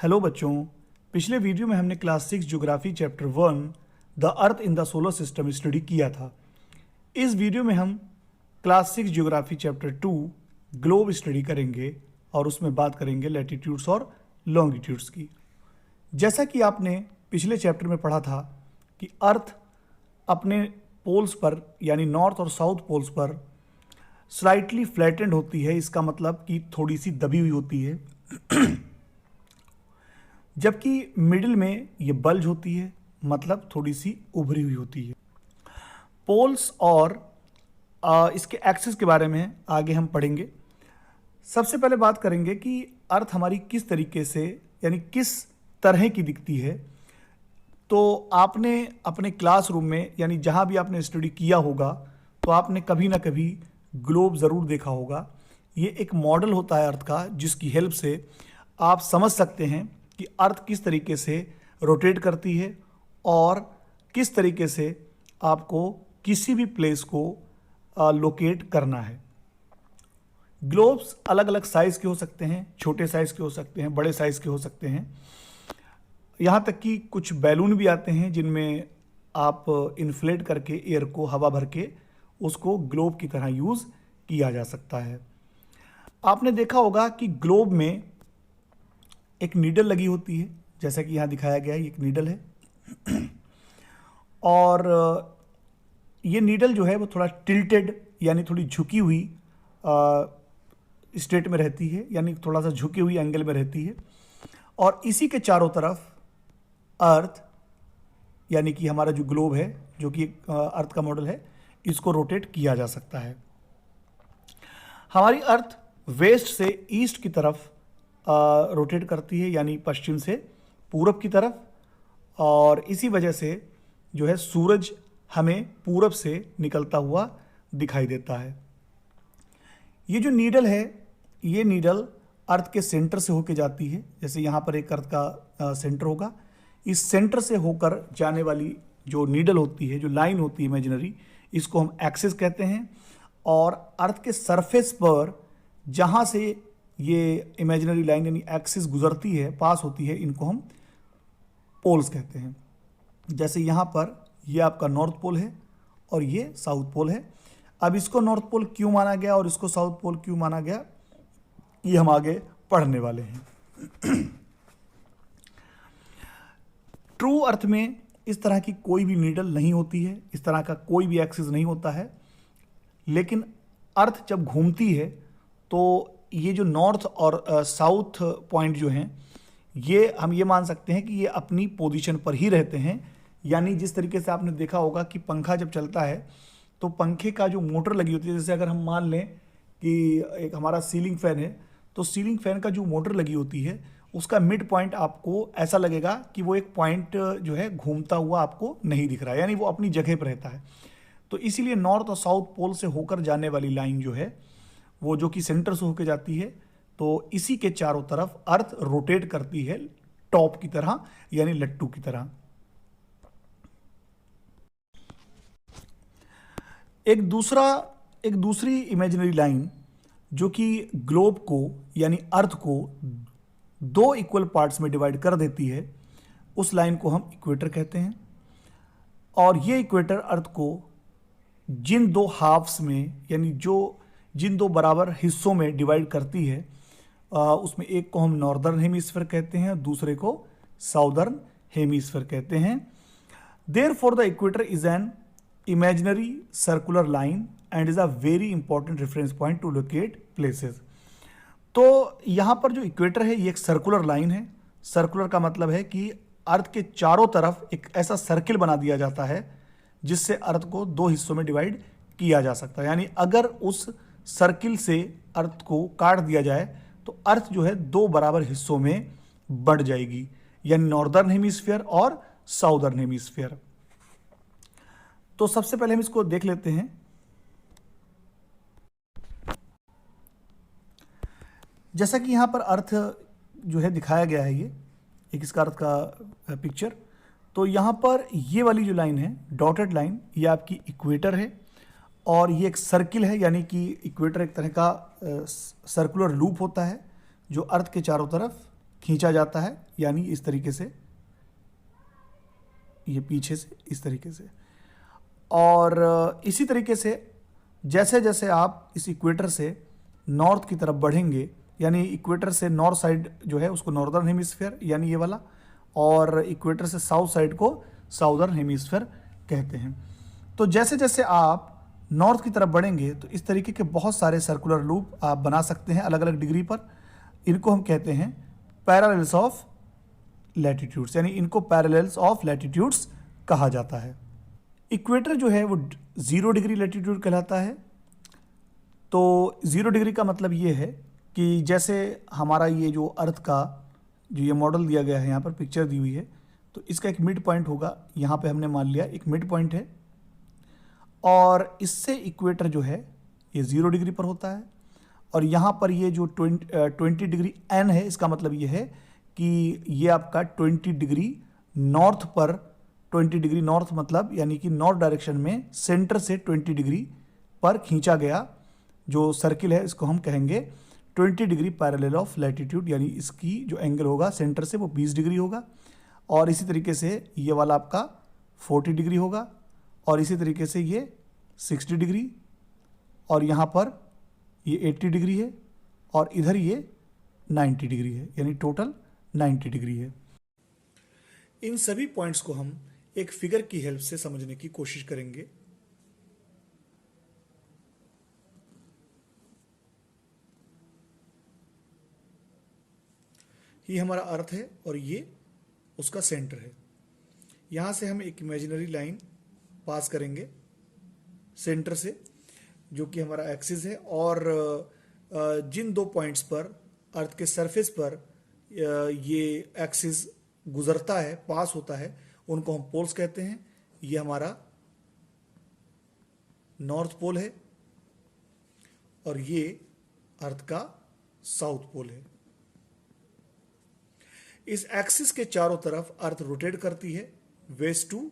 Hello बच्चों, पिछले video में हमने class 6 geography chapter 1 the earth in the solar system study किया था। इस वीडियो में हम class 6 geography chapter 2 globe study करेंगे और उसमें बात करेंगे लैटिट्यूड्स और लॉन्गिट्यूड्स की। जैसा कि आपने पिछले चैप्टर में पढ़ा था कि अर्थ अपने पोल्स पर यानी नॉर्थ और साउथ पोल्स पर स्लाइटली फ्लैटेंड होती है, इसका मतलब कि थोड़ी सी दबी हुई होती है, जबकि मिडिल में ये बल्ज होती है, मतलब थोड़ी सी उभरी हुई होती है। पोल्स और इसके एक्सिस के बारे में आगे हम पढ़ेंगे। सबसे पहले बात करेंगे कि अर्थ हमारी किस तरीके से यानी किस तरह की दिखती है। तो आपने अपने क्लासरूम में यानी जहाँ भी आपने स्टडी किया होगा तो आपने कभी ना कभी ग्लोब ज़रूर देखा होगा। ये एक मॉडल होता है अर्थ का, जिसकी हेल्प से आप समझ सकते हैं कि अर्थ किस तरीके से रोटेट करती है और किस तरीके से आपको किसी भी प्लेस को लोकेट करना है। ग्लोब्स अलग अलग साइज़ के हो सकते हैं, छोटे साइज़ के हो सकते हैं, बड़े साइज़ के हो सकते हैं। यहाँ तक कि कुछ बैलून भी आते हैं जिनमें आप इन्फ्लेट करके एयर को हवा भर के उसको ग्लोब की तरह यूज़ किया जा सकता है। आपने देखा होगा कि ग्लोब में एक नीडल लगी होती है, जैसा कि यहाँ दिखाया गया है, एक नीडल है और ये नीडल जो है वो थोड़ा टिल्टेड यानी थोड़ी झुकी हुई स्टेट में रहती है, यानी थोड़ा सा झुकी हुई एंगल में रहती है। और इसी के चारों तरफ अर्थ यानी कि हमारा जो ग्लोब है, जो कि अर्थ का मॉडल है, इसको रोटेट किया जा सकता है। हमारी अर्थ वेस्ट से ईस्ट की तरफ रोटेट करती है, यानी पश्चिम से पूरब की तरफ, और इसी वजह से जो है सूरज हमें पूरब से निकलता हुआ दिखाई देता है। ये जो नीडल है, ये नीडल अर्थ के सेंटर से होकर जाती है। जैसे यहाँ पर एक अर्थ का सेंटर होगा, इस सेंटर से होकर जाने वाली जो नीडल होती है, जो लाइन होती है इमेजिनरी, इसको हम एक्सिस कहते हैं। और अर्थ के सरफेस पर जहाँ से ये इमेजिनरी लाइन यानी एक्सिस गुजरती है, पास होती है, इनको हम पोल्स कहते हैं। जैसे यहाँ पर ये आपका नॉर्थ पोल है और ये साउथ पोल है। अब इसको नॉर्थ पोल क्यों माना गया और इसको साउथ पोल क्यों माना गया, ये हम आगे पढ़ने वाले हैं। ट्रू अर्थ में इस तरह की कोई भी नीडल नहीं होती है, इस तरह का कोई भी एक्सिस नहीं होता है। लेकिन अर्थ जब घूमती है तो ये जो नॉर्थ और साउथ पॉइंट जो हैं, ये हम ये मान सकते हैं कि ये अपनी पोजीशन पर ही रहते हैं। यानी जिस तरीके से आपने देखा होगा कि पंखा जब चलता है तो पंखे का जो मोटर लगी होती है, जैसे अगर हम मान लें कि एक हमारा सीलिंग फैन है, तो सीलिंग फैन का जो मोटर लगी होती है, उसका मिड पॉइंट आपको ऐसा लगेगा कि वो एक पॉइंट जो है घूमता हुआ आपको नहीं दिख रहा है, यानी वो अपनी जगह पर रहता है। तो इसीलिए नॉर्थ और साउथ पोल से होकर जाने वाली लाइन जो है, वो जो कि सेंटर से होकर जाती है, तो इसी के चारों तरफ अर्थ रोटेट करती है टॉप की तरह, यानी लट्टू की तरह। एक दूसरी इमेजिनरी लाइन जो कि ग्लोब को यानी अर्थ को दो इक्वल पार्ट्स में डिवाइड कर देती है, उस लाइन को हम इक्वेटर कहते हैं। और ये इक्वेटर अर्थ को जिन दो हाफ्स में यानी जिन दो बराबर हिस्सों में डिवाइड करती है, उसमें एक को हम नॉर्दर्न हेमीस्फीयर कहते हैं, दूसरे को साउदर्न हेमीस्फीयर कहते हैं। Therefore the equator is an imaginary circular line and is a very important reference point two locate places. तो यहाँ पर जो इक्वेटर है, ये एक सर्कुलर लाइन है। सर्कुलर का मतलब है कि अर्थ के चारों तरफ एक ऐसा सर्किल बना दिया जाता है जिससे अर्थ को दो हिस्सों में डिवाइड किया जा सकता है। यानी अगर उस सर्किल से अर्थ को काट दिया जाए तो अर्थ जो है दो बराबर हिस्सों में बढ़ जाएगी, यानी नॉर्दर्न हेमीस्फीयर और साउदर्न हेमीस्फीयर। तो सबसे पहले हम इसको देख लेते हैं। जैसा कि यहाँ पर अर्थ जो है दिखाया गया है, ये एक इसका अर्थ का पिक्चर। तो यहाँ पर ये वाली जो लाइन है, डॉटेड लाइन, ये आपकी इक्वेटर है और ये एक सर्किल है, यानी कि इक्वेटर एक तरह का सर्कुलर लूप होता है जो अर्थ के चारों तरफ खींचा जाता है, यानी इस तरीके से, ये पीछे से इस तरीके से। और इसी तरीके से जैसे जैसे आप इस इक्वेटर से नॉर्थ की तरफ बढ़ेंगे, यानी इक्वेटर से नॉर्थ साइड जो है उसको नॉर्दर्न हेमिस्फीयर यानी ये वाला, और इक्वेटर से साउथ साइड को साउदर्न हेमिस्फीयर कहते हैं। तो जैसे जैसे आप नॉर्थ की तरफ बढ़ेंगे तो इस तरीके के बहुत सारे सर्कुलर लूप आप बना सकते हैं अलग अलग डिग्री पर। इनको हम कहते हैं पैरेलल्स ऑफ लैटिट्यूड्स, यानी इनको पैरेलल्स ऑफ लैटिट्यूड्स कहा जाता है। इक्वेटर जो है वो 0 डिग्री लैटिट्यूड कहलाता है। तो 0 डिग्री का मतलब ये है कि जैसे हमारा ये जो अर्थ का जो ये मॉडल दिया गया है, यहाँ पर पिक्चर दी हुई है, तो इसका एक मिड पॉइंट होगा, यहाँ पे हमने मान लिया एक मिड पॉइंट है, और इससे इक्वेटर जो है ये 0 डिग्री पर होता है। और यहाँ पर ये जो 20 डिग्री एन है, इसका मतलब ये है कि ये आपका 20 डिग्री नॉर्थ पर, 20 डिग्री नॉर्थ मतलब यानी कि नॉर्थ डायरेक्शन में सेंटर से 20 डिग्री पर खींचा गया जो सर्किल है, इसको हम कहेंगे 20 डिग्री पैरेलल ऑफ लैटिट्यूड, यानी इसकी जो एंगल होगा सेंटर से वो 20 डिग्री होगा। और इसी तरीके से ये वाला आपका 40 डिग्री होगा, और इसी तरीके से ये 60 डिग्री, और यहाँ पर ये 80 डिग्री है, और इधर ये 90 डिग्री है, यानी टोटल 90 डिग्री है। इन सभी पॉइंट्स को हम एक फिगर की हेल्प से समझने की कोशिश करेंगे। ये हमारा अर्थ है और ये उसका सेंटर है। यहां से हम एक इमेजिनरी लाइन पास करेंगे सेंटर से, जो कि हमारा एक्सिस है, और जिन 2 पॉइंट्स पर अर्थ के सरफेस पर ये एक्सिस गुजरता है, पास होता है, उनको हम पोल्स कहते हैं। ये हमारा नॉर्थ पोल है और ये अर्थ का साउथ पोल है। इस एक्सिस के चारों तरफ अर्थ रोटेट करती है वेस्ट टू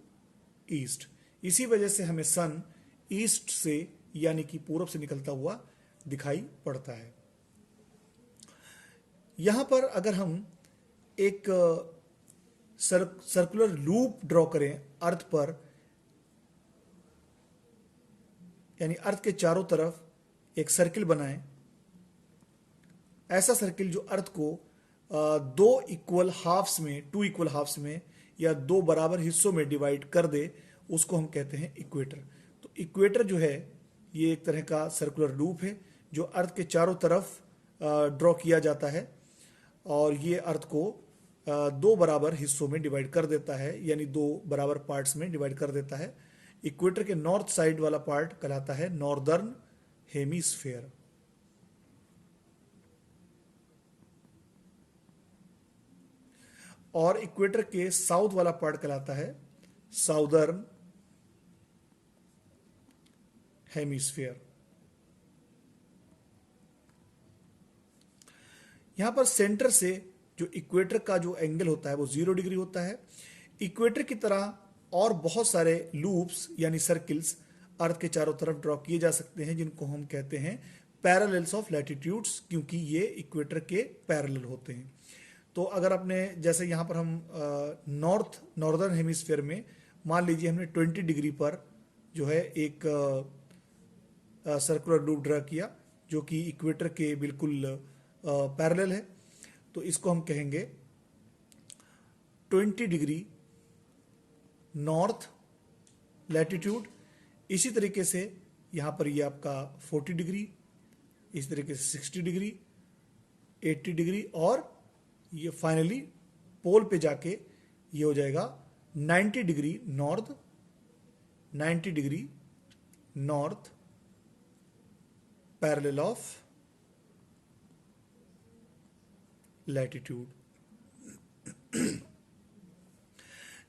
ईस्ट। इसी वजह से हमें सन ईस्ट से यानी कि पूरब से निकलता हुआ दिखाई पड़ता है। यहां पर अगर हम एक सर्कुलर लूप ड्रॉ करें अर्थ पर, यानी अर्थ के चारों तरफ एक सर्किल बनाएं, ऐसा सर्किल जो अर्थ को 2 इक्वल हाफ्स में या 2 बराबर हिस्सों में डिवाइड कर दे, उसको हम कहते हैं इक्वेटर। तो इक्वेटर जो है ये एक तरह का सर्कुलर लूप है जो अर्थ के चारों तरफ ड्रॉ किया जाता है, और ये अर्थ को 2 बराबर हिस्सों में डिवाइड कर देता है, यानी 2 बराबर पार्ट्स में डिवाइड कर देता है। इक्वेटर के नॉर्थ साइड वाला पार्ट कहलाता है नॉर्दर्न हेमिस्फीयर, और इक्वेटर के साउथ वाला पार्ट कहलाता है साउदर्न हेमिस्फीयर। यहां पर सेंटर से जो इक्वेटर का जो एंगल होता है वो 0 डिग्री होता है। इक्वेटर की तरह और बहुत सारे लूप्स यानी सर्किल्स अर्थ के चारों तरफ ड्रॉ किए जा सकते हैं, जिनको हम कहते हैं पैरेलल्स ऑफ लैटिट्यूड्स, क्योंकि ये इक्वेटर के पैरेलल होते हैं। तो अगर आपने जैसे यहाँ पर हम नॉर्दर्न हेमिस्फीयर में मान लीजिए हमने 20 डिग्री पर जो है एक सर्कुलर लूप ड्रा किया जो कि इक्वेटर के बिल्कुल पैरेलल है, तो इसको हम कहेंगे 20 डिग्री नॉर्थ लैटिट्यूड। इसी तरीके से यहाँ पर ये आपका 40 डिग्री, इस तरीके से 60 डिग्री, 80 डिग्री, और ये फाइनली पोल पे जाके ये हो जाएगा 90 degree north, 90 degree north parallel of latitude.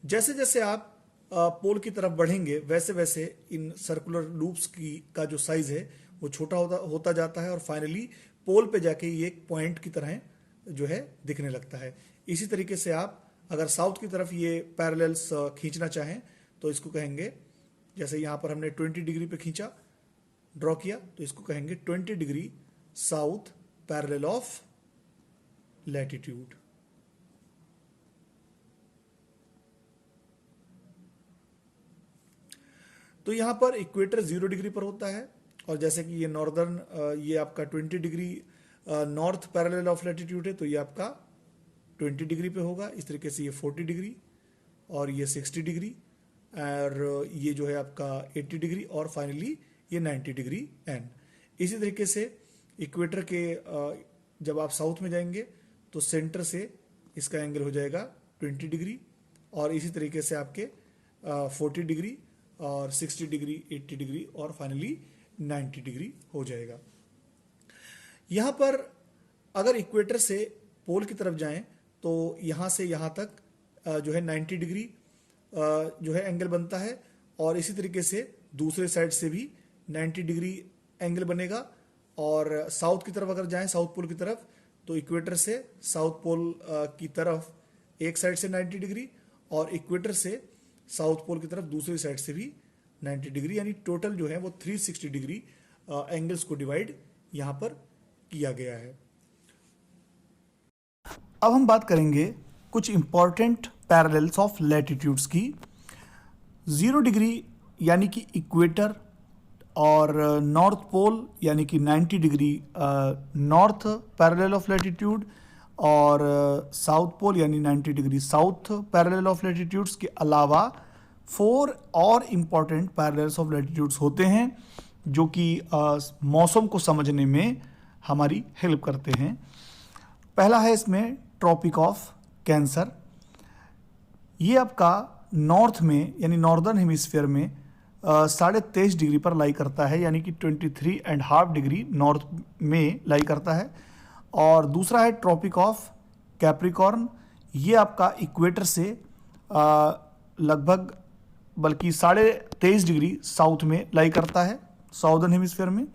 जैसे जैसे आप पोल की तरफ बढ़ेंगे वैसे वैसे इन सर्कुलर लूप्स की का जो साइज है वो छोटा होता जाता है, और फाइनली पोल पे जाके ये एक पॉइंट की तरह जो है दिखने लगता है। इसी तरीके से आप अगर साउथ की तरफ ये पैरेलल्स खींचना चाहें तो इसको कहेंगे, जैसे यहाँ पर हमने 20 डिग्री पे खींचा ड्रॉ किया, तो इसको कहेंगे 20 degree south parallel of latitude. तो यहाँ पर इक्वेटर 0 डिग्री पर होता है, और जैसे कि ये नॉर्दर्न, ये आपका 20 degree north parallel of latitude है, तो ये आपका 20 डिग्री पे होगा। इस तरीके से ये 40 डिग्री और ये 60 डिग्री, और ये जो है आपका 80 डिग्री, और फाइनली ये 90 डिग्री एन। इसी तरीके से इक्वेटर के जब आप साउथ में जाएंगे तो सेंटर से इसका एंगल हो जाएगा 20 डिग्री, और इसी तरीके से आपके 40 डिग्री और 60 डिग्री, 80 डिग्री और फाइनली 90 डिग्री हो जाएगा। यहाँ पर अगर इक्वेटर से पोल की तरफ जाएं तो यहाँ से यहाँ तक जो है 90 डिग्री जो है एंगल बनता है, और इसी तरीके से दूसरे साइड से भी 90 डिग्री एंगल बनेगा। और साउथ की तरफ अगर जाएं, साउथ पोल की तरफ, तो इक्वेटर से साउथ पोल की तरफ एक साइड से 90 डिग्री, और इक्वेटर से साउथ पोल की तरफ दूसरी साइड से भी 90 डिग्री, यानी टोटल जो है वो 360 डिग्री एंगल्स को डिवाइड यहाँ पर किया गया है। अब हम बात करेंगे कुछ इंपॉर्टेंट पैरेलल्स ऑफ लैटिट्यूड्स की। 0 डिग्री यानी कि इक्वेटर और नॉर्थ पोल यानी कि 90 degree north parallel of latitude, और साउथ पोल यानी 90 degree south parallel of latitudes के अलावा 4 और इम्पॉर्टेंट पैरेलल्स ऑफ लैटिट्यूड्स होते हैं जो कि मौसम को समझने में हमारी हेल्प करते हैं। पहला है इसमें ट्रॉपिक ऑफ कैंसर। ये आपका नॉर्थ में यानी नॉर्दर्न हेमिस्फीयर में 23.5 डिग्री पर लाई करता है, यानी कि 23.5 डिग्री नॉर्थ में लाई करता है। और दूसरा है ट्रॉपिक ऑफ कैप्रिकॉर्न। ये आपका इक्वेटर से लगभग बल्कि 23.5 डिग्री साउथ में लाई करता है, साउदर्न हेमिस्फीयर में।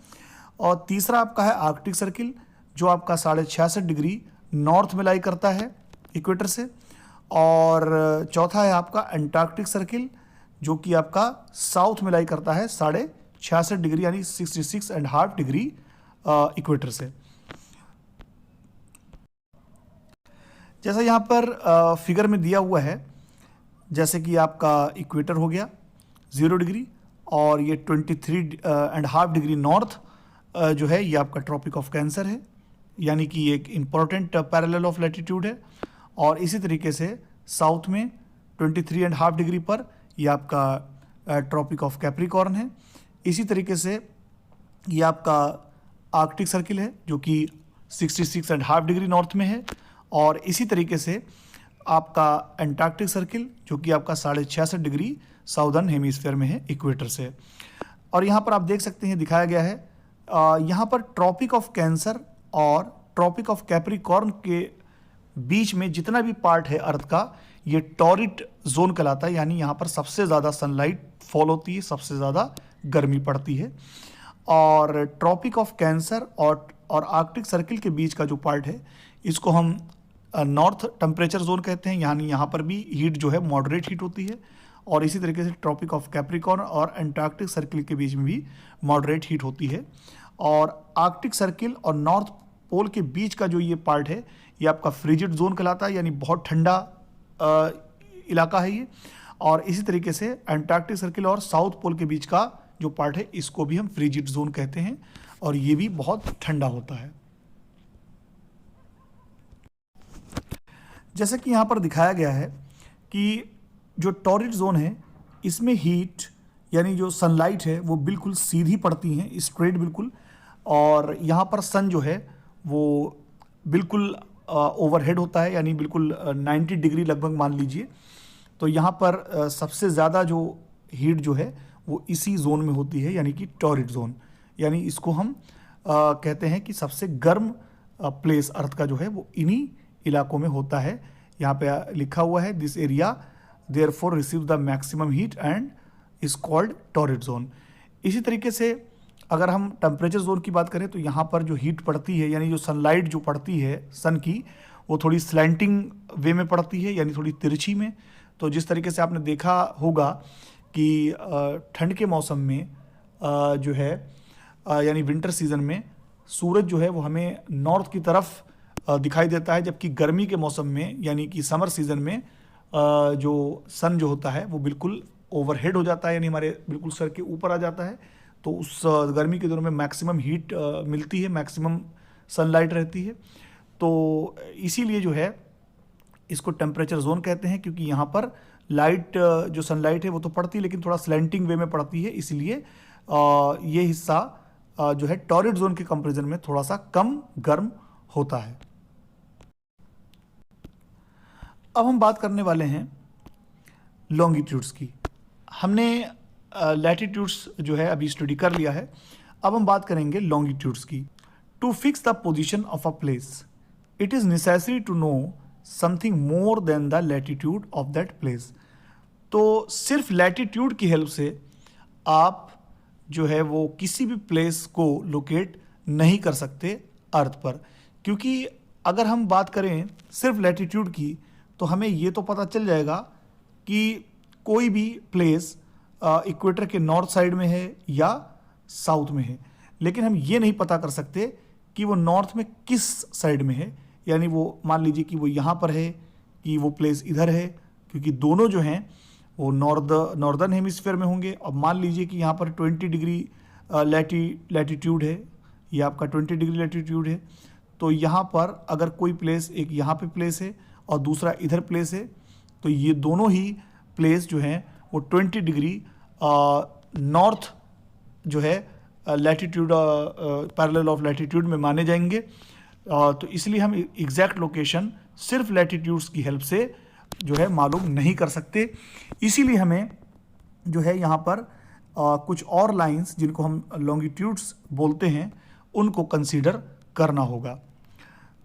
और तीसरा आपका है आर्कटिक सर्किल, जो आपका 66.5 डिग्री नॉर्थ में लाई करता है इक्वेटर से। और चौथा है आपका अंटार्कटिक सर्किल, जो कि आपका साउथ में लाई करता है 66.5 डिग्री यानी 66.5 डिग्री इक्वेटर से। जैसा यहाँ पर फिगर में दिया हुआ है, जैसे कि आपका इक्वेटर हो गया 0 डिग्री, और ये 23.5 डिग्री नॉर्थ जो है ये आपका ट्रॉपिक ऑफ कैंसर है, यानी कि एक इम्पॉर्टेंट पैरेलल ऑफ लैटिट्यूड है। और इसी तरीके से साउथ में 23.5 डिग्री पर ये आपका ट्रॉपिक ऑफ कैप्रिकॉर्न है। इसी तरीके से ये आपका आर्कटिक सर्किल है जो कि 66.5 डिग्री नॉर्थ में है। और इसी तरीके से आपका अंटार्कटिक सर्किल जो कि आपका 66.5 डिग्री साउदर्न हेमिस्फीयर में है इक्वेटर से। और यहाँ पर आप देख सकते हैं दिखाया गया है, यहाँ पर ट्रॉपिक ऑफ कैंसर और ट्रॉपिक ऑफ कैप्रिकॉर्न के बीच में जितना भी पार्ट है अर्थ का, ये टॉरिड जोन कहलाता है, यानी यहाँ पर सबसे ज़्यादा सनलाइट फॉल होती है, सबसे ज़्यादा गर्मी पड़ती है। और ट्रॉपिक ऑफ कैंसर और आर्कटिक सर्किल के बीच का जो पार्ट है इसको हम नॉर्थ टेम्परेचर जोन कहते हैं, यानी यहाँ पर भी हीट जो है मॉडरेट हीट होती है। और इसी तरीके से ट्रॉपिक ऑफ कैप्रिकॉर्न और अंटार्कटिक सर्किल के बीच में भी मॉडरेट हीट होती है। और आर्कटिक सर्किल और नॉर्थ पोल के बीच का जो ये पार्ट है ये आपका फ्रिजिड जोन कहलाता है, यानी बहुत ठंडा इलाका है ये। और इसी तरीके से अंटार्कटिक सर्किल और साउथ पोल के बीच का जो पार्ट है इसको भी हम फ्रिजिड जोन कहते हैं, और ये भी बहुत ठंडा होता है। जैसे कि यहाँ पर दिखाया गया है कि जो टॉरिड जोन है इसमें हीट यानी जो सनलाइट है वो बिल्कुल सीधी पड़ती हैं, स्ट्रेट बिल्कुल। और यहाँ पर सन जो है वो बिल्कुल ओवरहेड होता है, यानी बिल्कुल 90 डिग्री लगभग मान लीजिए। तो यहाँ पर सबसे ज़्यादा जो हीट जो है वो इसी जोन में होती है, यानी कि टॉरिड जोन। यानी इसको हम कहते हैं कि सबसे गर्म प्लेस अर्थ का जो है वो इन्हीं इलाकों में होता है। यहाँ पे लिखा हुआ है this area therefore receive the maximum heat and is called torrid zone. इसी तरीके से अगर हम टेम्परेचर जोन की बात करें तो यहाँ पर जो हीट पड़ती है, यानी जो सनलाइट जो पड़ती है सन की, वो थोड़ी स्लैंटिंग वे में पड़ती है, यानी थोड़ी तिरछी में। तो जिस तरीके से आपने देखा होगा कि ठंड के मौसम में जो है यानी विंटर सीजन में सूरज जो है वो हमें नॉर्थ की तरफ दिखाई देता है, जबकि गर्मी के मौसम में यानी कि समर सीजन में जो सन जो होता है वो बिल्कुल ओवरहेड हो जाता है, यानी हमारे बिल्कुल सर के ऊपर आ जाता है, तो उस गर्मी के दिनों में मैक्सिमम हीट मिलती है, मैक्सिमम सनलाइट रहती है। तो इसीलिए जो है इसको टेम्परेचर जोन कहते हैं, क्योंकि यहाँ पर लाइट जो सनलाइट है वो तो पड़ती है लेकिन थोड़ा स्लैंटिंग वे में पड़ती है, इसलिए ये हिस्सा जो है टॉरिड जोन के कंपैरिजन में थोड़ा सा कम गर्म होता है। अब हम बात करने वाले हैं लॉन्गिट्यूड्स की। हमने लैटिट्यूड्स जो है अभी स्टडी कर लिया है, अब हम बात करेंगे लॉन्गिट्यूड्स की। To fix the position of a place it is necessary to know something more than the latitude of that place. तो सिर्फ लैटिट्यूड की हेल्प से आप जो है वो किसी भी प्लेस को लोकेट नहीं कर सकते अर्थ पर, क्योंकि अगर हम बात करें सिर्फ लैटिट्यूड की तो हमें ये तो पता चल जाएगा कि कोई भी प्लेस इक्वेटर के नॉर्थ साइड में है या साउथ में है, लेकिन हम ये नहीं पता कर सकते कि वो नॉर्थ में किस साइड में है, यानी वो मान लीजिए कि वो यहाँ पर है कि वो प्लेस इधर है, क्योंकि दोनों जो हैं वो नॉर्दर्न हेमिस्फीयर में होंगे। अब मान लीजिए कि यहाँ पर 20 डिग्री लैटिट्यूड है, ये आपका 20 डिग्री लैटिट्यूड है, तो यहाँ पर अगर कोई प्लेस, एक यहाँ पे प्लेस है और दूसरा इधर प्लेस है, तो ये दोनों ही प्लेस जो हैं वो 20 डिग्री नॉर्थ जो है लैटिट्यूड पैरेलल ऑफ लैटिट्यूड में माने जाएंगे। तो इसलिए हम एग्जैक्ट लोकेशन सिर्फ लैटिट्यूड्स की हेल्प से जो है मालूम नहीं कर सकते। इसीलिए हमें जो है यहाँ पर कुछ और लाइंस जिनको हम लॉन्गिट्यूड्स बोलते हैं उनको कंसीडर करना होगा।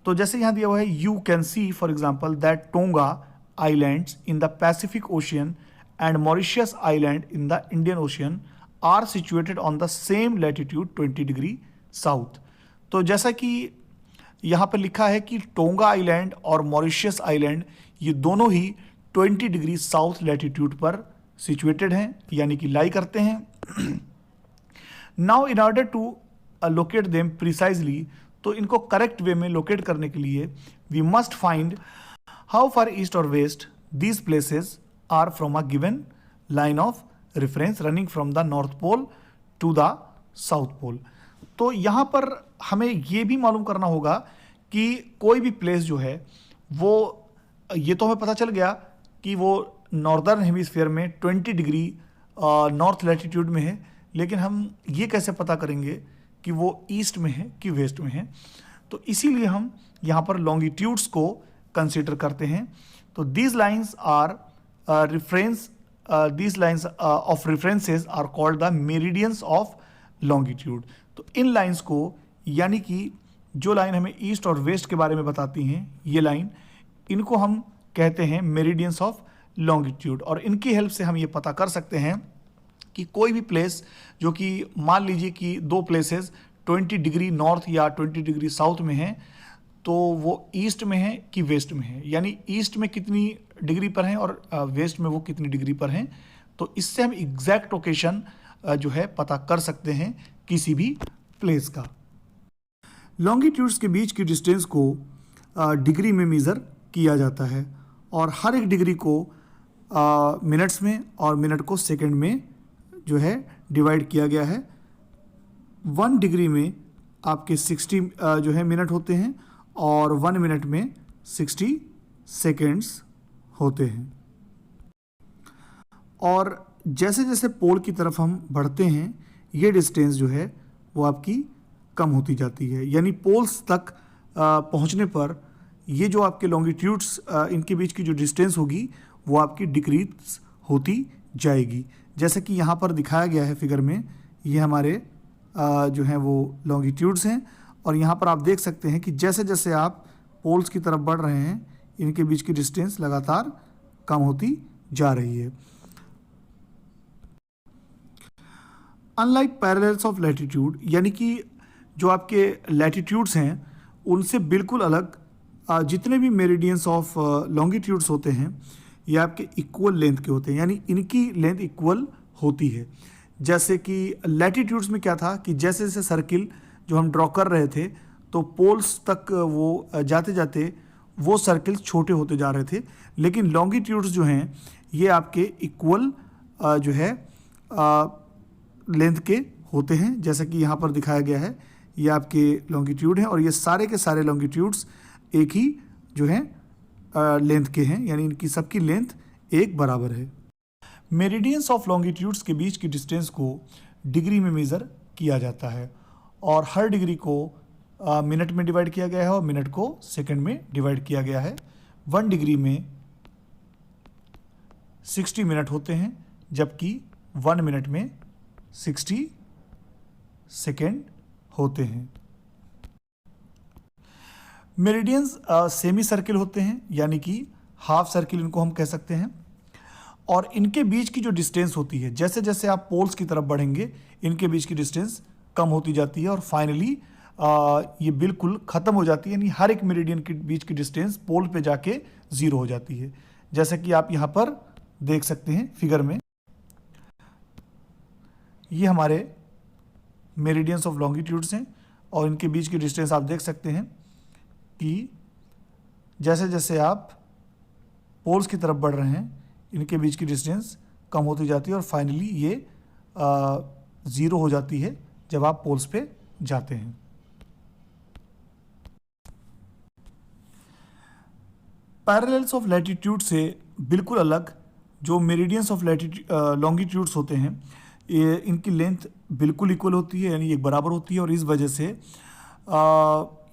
तो जैसे यहाँ दिया हुआ है, you can see for example that Tonga islands in the Pacific Ocean and Mauritius island in the Indian Ocean are situated on the same latitude 20 degree south. तो जैसा कि यहाँ पर लिखा है कि टोंगा आइलैंड और मॉरिशस आइलैंड ये दोनों ही 20 डिग्री साउथ लैटिट्यूड पर सिचुएटेड हैं, यानी कि लाई करते हैं। Now in order to locate them precisely, तो इनको करेक्ट वे में लोकेट करने के लिए we must find how far east or west these places are from a given line of reference running from the north pole to the south pole. तो यहाँ पर हमें ये भी मालूम करना होगा कि कोई भी प्लेस जो है वो, ये तो हमें पता चल गया कि वो नॉर्दर्न हेमिस्फीयर में 20 डिग्री नॉर्थ लैटिट्यूड में है, लेकिन हम ये कैसे पता करेंगे कि वो ईस्ट में है कि वेस्ट में है। तो इसीलिए हम यहाँ पर लॉन्गिट्यूड्स को कंसीडर करते हैं। तो these lines are reference, these lines of references are called the meridians of longitude. तो इन लाइन्स को, यानी कि जो लाइन हमें ईस्ट और वेस्ट के बारे में बताती हैं, ये लाइन, इनको हम कहते हैं मेरिडियंस ऑफ लॉन्गिट्यूड। और इनकी हेल्प से हम ये पता कर सकते हैं कि कोई भी प्लेस जो कि मान लीजिए कि दो प्लेसेस 20 डिग्री नॉर्थ या 20 डिग्री साउथ में हैं, तो वो ईस्ट में है कि वेस्ट में है, यानी ईस्ट में कितनी डिग्री पर हैं और वेस्ट में वो कितनी डिग्री पर हैं। तो इससे हम एग्जैक्ट लोकेशन जो है पता कर सकते हैं किसी भी प्लेस का। लॉन्गिट्यूड्स के बीच की डिस्टेंस को डिग्री में मेज़र किया जाता है और हर एक डिग्री को मिनट्स में और मिनट को सेकंड में जो है डिवाइड किया गया है। 1 डिग्री में आपके 60 जो है मिनट होते हैं और 1 मिनट में 60 सेकेंड्स होते हैं। और जैसे जैसे पोल की तरफ हम बढ़ते हैं ये डिस्टेंस जो है वो आपकी कम होती जाती है, यानी पोल्स तक पहुंचने पर ये जो आपके लॉन्गिट्यूड्स इनके बीच की जो डिस्टेंस होगी वो आपकी डिक्रीज होती जाएगी। जैसे कि यहाँ पर दिखाया गया है फिगर में, ये हमारे जो हैं वो लॉन्गिट्यूड्स हैं और यहाँ पर आप देख सकते हैं कि जैसे जैसे आप पोल्स की तरफ बढ़ रहे हैं इनके बीच की डिस्टेंस लगातार कम होती जा रही है। अनलाइक पैरेलल्स ऑफ लैटिट्यूड, यानी कि जो आपके लैटिट्यूड्स हैं उनसे बिल्कुल अलग जितने भी मेरिडियंस ऑफ लॉन्गिट्यूड्स होते हैं ये आपके इक्वल लेंथ के होते हैं, यानी इनकी लेंथ इक्वल होती है। जैसे कि लैटिट्यूड्स में क्या था कि जैसे जैसे सर्किल जो हम ड्रॉ कर रहे थे तो पोल्स तक वो जाते जाते वो सर्किल्स छोटे होते जा रहे थे, लेकिन लॉन्गिट्यूड्स जो हैं ये आपके इक्वल जो है लेंथ के होते हैं, जैसा कि यहाँ पर दिखाया गया है। ये आपके लॉन्गिट्यूड हैं और ये सारे के सारे लॉन्गिट्यूड्स एक ही जो है लेंथ के हैं, यानी इनकी सबकी लेंथ एक बराबर है। मेरिडियंस ऑफ लॉन्गिट्यूड्स के बीच की डिस्टेंस को डिग्री में मेज़र किया जाता है और हर डिग्री को मिनट में डिवाइड किया गया है और मिनट को सेकंड में डिवाइड किया गया है। 1 डिग्री में 60 मिनट होते हैं, जबकि 1 मिनट में 60 सेकेंड होते हैं। मेरिडियंस सेमी सर्किल होते हैं, यानी कि हाफ सर्किल इनको हम कह सकते हैं, और इनके बीच की जो डिस्टेंस होती है, जैसे जैसे आप पोल्स की तरफ बढ़ेंगे इनके बीच की डिस्टेंस कम होती जाती है और फाइनली ये बिल्कुल ख़त्म हो जाती है, यानी हर एक मेरिडियन के बीच की डिस्टेंस पोल पे जाके 0 हो जाती है, जैसा कि आप यहाँ पर देख सकते हैं फिगर में। ये हमारे मेरिडियंस ऑफ लॉन्गिट्यूड्स हैं और इनके बीच की डिस्टेंस आप देख सकते हैं कि जैसे जैसे आप पोल्स की तरफ बढ़ रहे हैं इनके बीच की डिस्टेंस कम होती जाती है और फाइनली ये 0 हो जाती है जब आप पोल्स पे जाते हैं। पैरेलल्स ऑफ लैटिट्यूड से बिल्कुल अलग जो मेरिडियंस ऑफ लॉन्गिट्यूड्स होते हैं, ये इनकी लेंथ बिल्कुल इक्वल होती है, यानी एक बराबर होती है और इस वजह से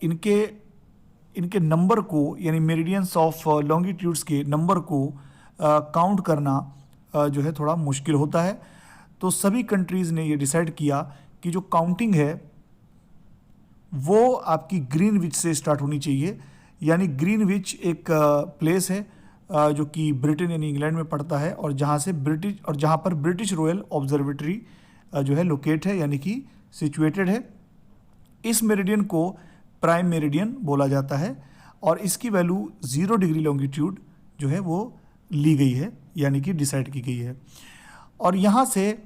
इनके नंबर को, यानी मेरिडियंस ऑफ लॉन्गिट्यूड्स के नंबर को काउंट करना जो है थोड़ा मुश्किल होता है। तो सभी कंट्रीज़ ने ये डिसाइड किया कि जो काउंटिंग है वो आपकी ग्रीनविच से स्टार्ट होनी चाहिए, यानी ग्रीनविच एक प्लेस है जो कि ब्रिटेन यानी इंग्लैंड में पड़ता है और जहाँ पर ब्रिटिश रॉयल ऑब्जर्वेटरी जो है लोकेट है, यानी कि सिचुएटेड है। इस मेरिडियन को प्राइम मेरिडियन बोला जाता है और इसकी वैल्यू 0 डिग्री लॉन्गिट्यूड जो है वो ली गई है, यानी कि डिसाइड की गई है। और यहाँ से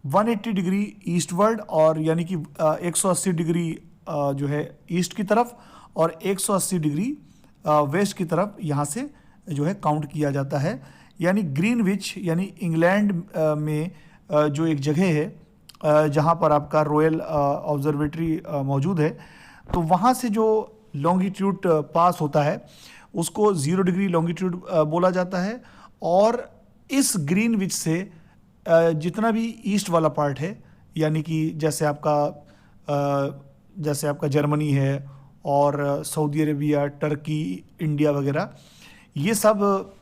180 डिग्री ईस्टवर्ड और यानी कि 180 डिग्री जो है ईस्ट की तरफ और 180 डिग्री वेस्ट की तरफ यहाँ से जो है काउंट किया जाता है। यानी ग्रीनविच यानी इंग्लैंड में जो एक जगह है जहाँ पर आपका रॉयल ऑब्जर्वेटरी मौजूद है, तो वहाँ से जो लॉन्गिट्यूड पास होता है उसको 0 डिग्री लॉन्गिट्यूड बोला जाता है। और इस ग्रीनविच से जितना भी ईस्ट वाला पार्ट है, यानी कि जैसे आपका जर्मनी है और सऊदी अरेबिया, टर्की, इंडिया वगैरह, ये सब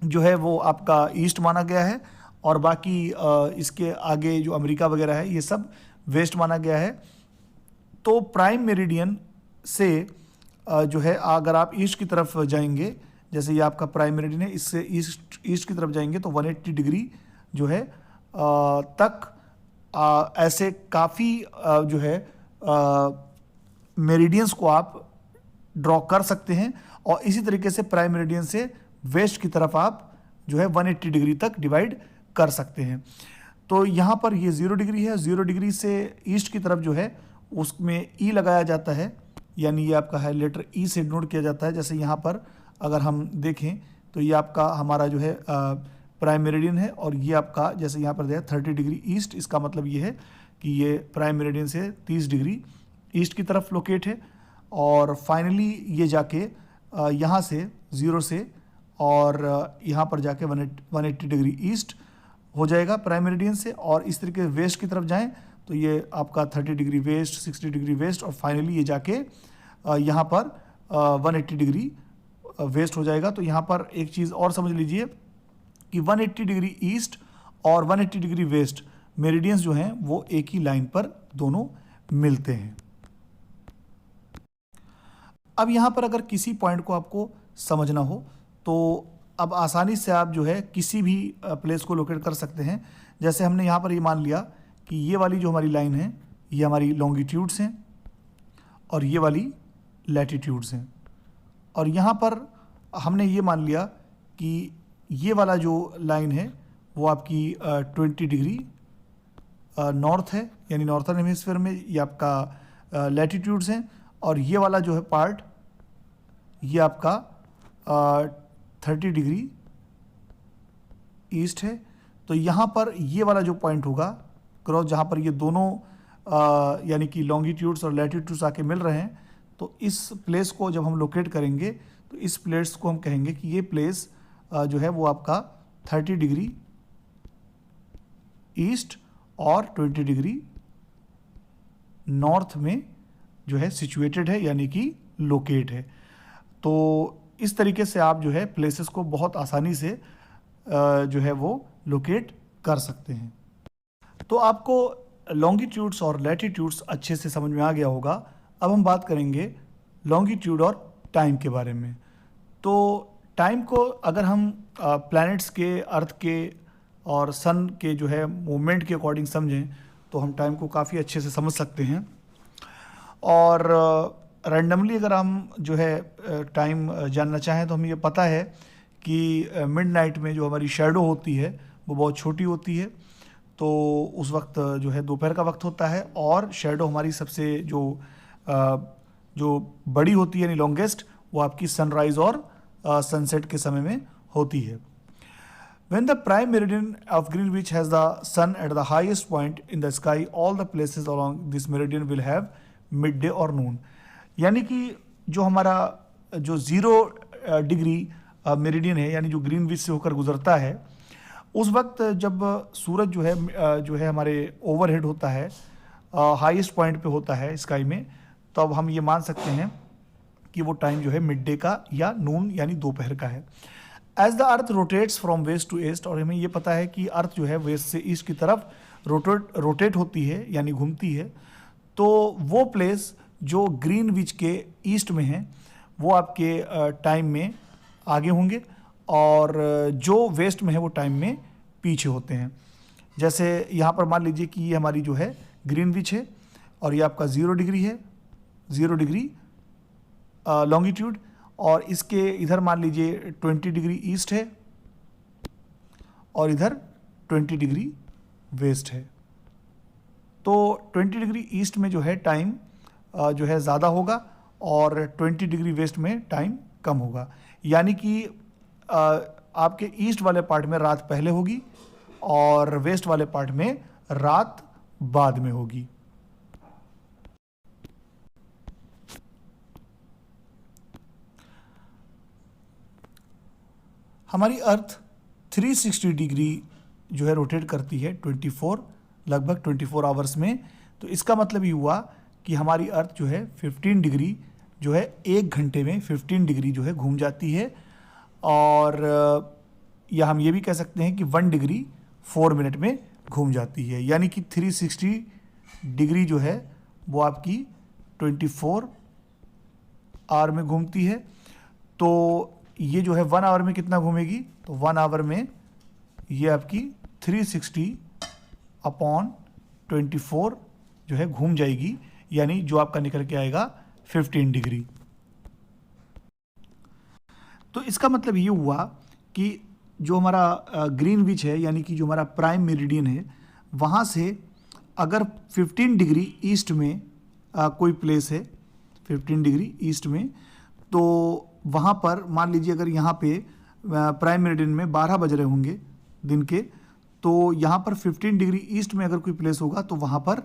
जो है वो आपका ईस्ट माना गया है और बाकी इसके आगे जो अमेरिका वगैरह है ये सब वेस्ट माना गया है। तो प्राइम मेरिडियन से जो है अगर आप ईस्ट की तरफ जाएंगे, जैसे ये आपका प्राइम मेरिडियन है, इससे ईस्ट की तरफ जाएंगे तो 180 डिग्री जो है तक ऐसे काफ़ी जो है मेरिडियंस को आप ड्रॉ कर सकते हैं और इसी तरीके से प्राइम मेरिडियन से वेस्ट की तरफ आप जो है 180 डिग्री तक डिवाइड कर सकते हैं। तो यहाँ पर ये 0 डिग्री है, 0 डिग्री से ईस्ट की तरफ जो है उसमें ई लगाया जाता है, यानी ये आपका है लेटर ई से नोट किया जाता है। जैसे यहाँ पर अगर हम देखें तो ये आपका हमारा जो है प्राइम मेरिडियन है और ये आपका जैसे यहाँ पर दिया 30 डिग्री ईस्ट, इसका मतलब ये है कि ये प्राइम मेरिडियन से 30 डिग्री ईस्ट की तरफ लोकेट है। और फाइनली ये जाके यहाँ से 0 से और यहाँ पर जाके 180 डिग्री ईस्ट हो जाएगा प्राइम मेरिडियन से, और इस तरीके से वेस्ट की तरफ जाएं तो ये आपका 30 डिग्री वेस्ट, 60 डिग्री वेस्ट और फाइनली ये जाके यहाँ पर 180 डिग्री वेस्ट हो जाएगा। तो यहाँ पर एक चीज़ और समझ लीजिए कि 180 डिग्री ईस्ट और 180 डिग्री वेस्ट मेरिडियंस जो हैं वो एक ही लाइन पर दोनों मिलते हैं। अब यहाँ पर अगर किसी पॉइंट को आपको समझना हो तो अब आसानी से आप जो है किसी भी प्लेस को लोकेट कर सकते हैं। जैसे हमने यहाँ पर ये मान लिया कि ये वाली जो हमारी लाइन है ये हमारी लॉन्गिट्यूड्स हैं और ये वाली लैटिट्यूड्स हैं, और यहाँ पर हमने ये मान लिया कि ये वाला जो लाइन है वो आपकी 20 डिग्री नॉर्थ है, यानी नॉर्थर्न हेमिस्फीयर में ये आपका लैटिट्यूड्स हैं, और ये वाला जो है पार्ट ये आपका 30 डिग्री ईस्ट है। तो यहाँ पर ये वाला जो पॉइंट होगा क्रॉस, जहाँ पर ये दोनों यानी कि लॉन्गिट्यूड्स और लैटिट्यूड्स आके मिल रहे हैं, तो इस प्लेस को जब हम लोकेट करेंगे तो इस प्लेस को हम कहेंगे कि ये प्लेस जो है वो आपका 30 डिग्री ईस्ट और 20 डिग्री नॉर्थ में जो है सिचुएटेड है, यानी कि लोकेट है। तो इस तरीके से आप जो है प्लेसेस को बहुत आसानी से जो है वो लोकेट कर सकते हैं। तो आपको लॉन्गिट्यूड्स और लैटिट्यूड्स अच्छे से समझ में आ गया होगा। अब हम बात करेंगे लॉन्गिट्यूड और टाइम के बारे में। तो टाइम को अगर हम प्लैनेट्स के, अर्थ के और सन के जो है मूवमेंट के अकॉर्डिंग समझें तो हम टाइम को काफ़ी अच्छे से समझ सकते हैं। और रैंडमली अगर हम जो है टाइम जानना चाहें तो हमें ये पता है कि मिडनाइट में जो हमारी शैडो होती है वो बहुत छोटी होती है, तो उस वक्त जो है दोपहर का वक्त होता है, और शैडो हमारी सबसे जो बड़ी होती है यानी लॉन्गेस्ट, वो आपकी सनराइज और सनसेट के समय में होती है। When the prime meridian of Greenwich has the sun at the highest point in the sky, all the places along this meridian will have midday or noon। यानी कि जो हमारा जो 0 डिग्री मेरिडियन है, यानी जो ग्रीनविच से होकर गुजरता है, उस वक्त जब सूरज जो है हमारे ओवरहेड होता है, हाईएस्ट पॉइंट पे होता है स्काई में, तो अब हम ये मान सकते हैं कि वो टाइम जो है मिड डे का या नून यानी दोपहर का है। As the earth rotates from west to east, और हमें ये पता है कि अर्थ जो है वेस्ट से ईस्ट की तरफ रोटेट होती है यानी घूमती है, तो वो प्लेस जो ग्रीनविच के ईस्ट में है वो आपके टाइम में आगे होंगे, और जो वेस्ट में है वो टाइम में पीछे होते हैं। जैसे यहाँ पर मान लीजिए कि ये हमारी जो है ग्रीनविच है और ये आपका 0 डिग्री है, 0 डिग्री लॉन्गिट्यूड, और इसके इधर मान लीजिए 20 डिग्री ईस्ट है और इधर 20 डिग्री वेस्ट है। तो 20 डिग्री ईस्ट में जो है टाइम जो है ज़्यादा होगा और 20 डिग्री वेस्ट में टाइम कम होगा, यानी कि आपके ईस्ट वाले पार्ट में रात पहले होगी और वेस्ट वाले पार्ट में रात बाद में होगी। हमारी अर्थ 360 डिग्री जो है रोटेट करती है लगभग 24 आवर्स में। तो इसका मतलब ये हुआ कि हमारी अर्थ जो है 15 डिग्री जो है 1 घंटे में 15 डिग्री जो है घूम जाती है, और या हम ये भी कह सकते हैं कि 1 डिग्री 4 मिनट में घूम जाती है, यानी कि 360 डिग्री जो है वो आपकी 24 आवर में घूमती है। तो ये जो है 1 आवर में कितना घूमेगी, तो 1 आवर में ये आपकी 360/24 जो है घूम जाएगी, यानी जो आपका निकल के आएगा 15 डिग्री। तो इसका मतलब ये हुआ कि जो हमारा ग्रीनविच है यानी कि जो हमारा प्राइम मेरिडियन है, वहाँ से अगर 15 डिग्री ईस्ट में कोई प्लेस है 15 डिग्री ईस्ट में, तो वहाँ पर मान लीजिए अगर यहाँ पे प्राइम मेरिडियन में 12 बज रहे होंगे दिन के, तो यहाँ पर 15 डिग्री ईस्ट में अगर कोई प्लेस होगा तो वहाँ पर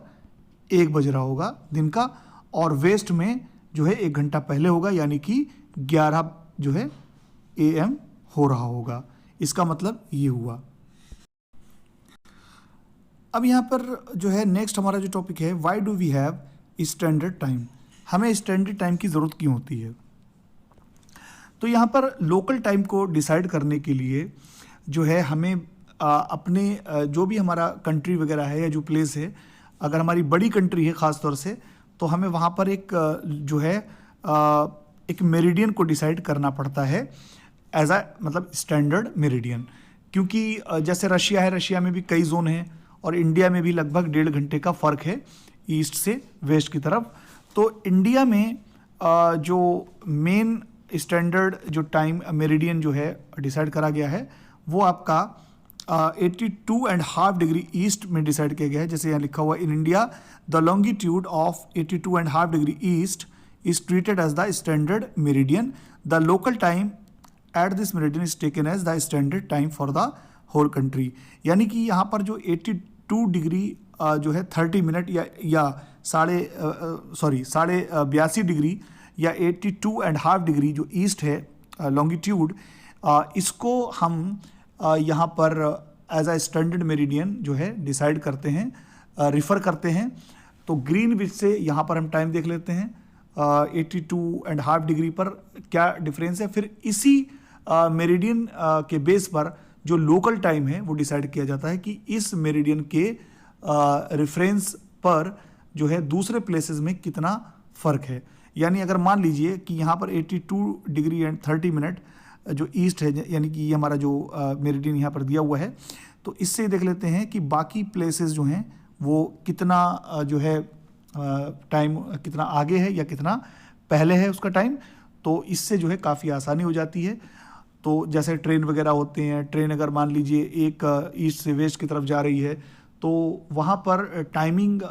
1 बज रहा होगा दिन का, और वेस्ट में जो है 1 घंटा पहले होगा, यानी कि 11 जो है AM हो रहा होगा। इसका मतलब ये हुआ। अब यहाँ पर जो है नेक्स्ट हमारा जो टॉपिक है, why do we have standard time, हमें स्टैंडर्ड टाइम की ज़रूरत क्यों होती है। तो यहाँ पर लोकल टाइम को डिसाइड करने के लिए जो है हमें अपने जो भी हमारा कंट्री वगैरह है या जो प्लेस है, अगर हमारी बड़ी कंट्री है ख़ास तौर से, तो हमें वहाँ पर एक जो है एक मेरिडियन को डिसाइड करना पड़ता है एज अ मतलब स्टैंडर्ड मेरिडियन, क्योंकि जैसे रशिया है, रशिया में भी कई जोन हैं और इंडिया में भी लगभग 1.5 घंटे का फ़र्क है ईस्ट से वेस्ट की तरफ। तो इंडिया में जो मेन स्टैंडर्ड जो टाइम मेरिडियन जो है डिसाइड करा गया है वो आपका 82.5 डिग्री ईस्ट में डिसाइड किया गया है। जैसे यहाँ लिखा हुआ, in India the longitude of 82.5 degree east is treated as the standard meridian. The local time at this meridian is taken as the standard time for the whole country. यानी कि यहाँ पर जो 82 डिग्री जो है 30 मिनट या 82 degree या 82.5 degree जो ईस्ट है लॉन्गिट्यूड, इसको हम यहाँ पर एज अ स्टैंडर्ड मेरिडियन जो है डिसाइड करते हैं, रिफ़र करते हैं। तो ग्रीनविच से यहाँ पर हम टाइम देख लेते हैं 82.5 डिग्री पर क्या डिफरेंस है। फिर इसी मेरिडियन के बेस पर जो लोकल टाइम है वो डिसाइड किया जाता है कि इस मेरिडियन के रेफरेंस पर जो है दूसरे प्लेसेस में कितना फ़र्क है। यानी अगर मान लीजिए कि यहाँ पर 82 डिग्री एंड 30 मिनट जो ईस्ट है, यानी कि ये हमारा जो मेरिडियन यहाँ पर दिया हुआ है, तो इससे देख लेते हैं कि बाकी प्लेसेस जो हैं वो कितना जो है टाइम कितना आगे है या कितना पहले है उसका टाइम। तो इससे जो है काफ़ी आसानी हो जाती है। तो जैसे ट्रेन वगैरह होते हैं, ट्रेन अगर मान लीजिए एक ईस्ट से वेस्ट की तरफ जा रही है तो वहाँ पर टाइमिंग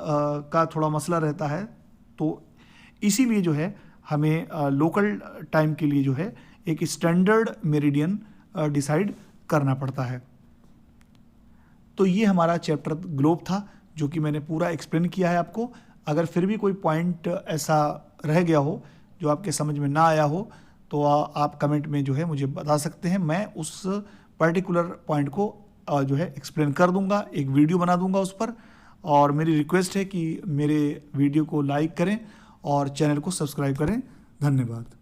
का थोड़ा मसला रहता है। तो इसीलिए जो है हमें लोकल टाइम के लिए जो है एक स्टैंडर्ड मेरिडियन डिसाइड करना पड़ता है। तो ये हमारा चैप्टर ग्लोब था जो कि मैंने पूरा एक्सप्लेन किया है आपको। अगर फिर भी कोई पॉइंट ऐसा रह गया हो जो आपके समझ में ना आया हो तो आप कमेंट में जो है मुझे बता सकते हैं। मैं उस पर्टिकुलर पॉइंट को जो है एक्सप्लेन कर दूंगा, एक वीडियो बना दूंगा उस पर। और मेरी रिक्वेस्ट है कि मेरे वीडियो को लाइक करें और चैनल को सब्सक्राइब करें। धन्यवाद।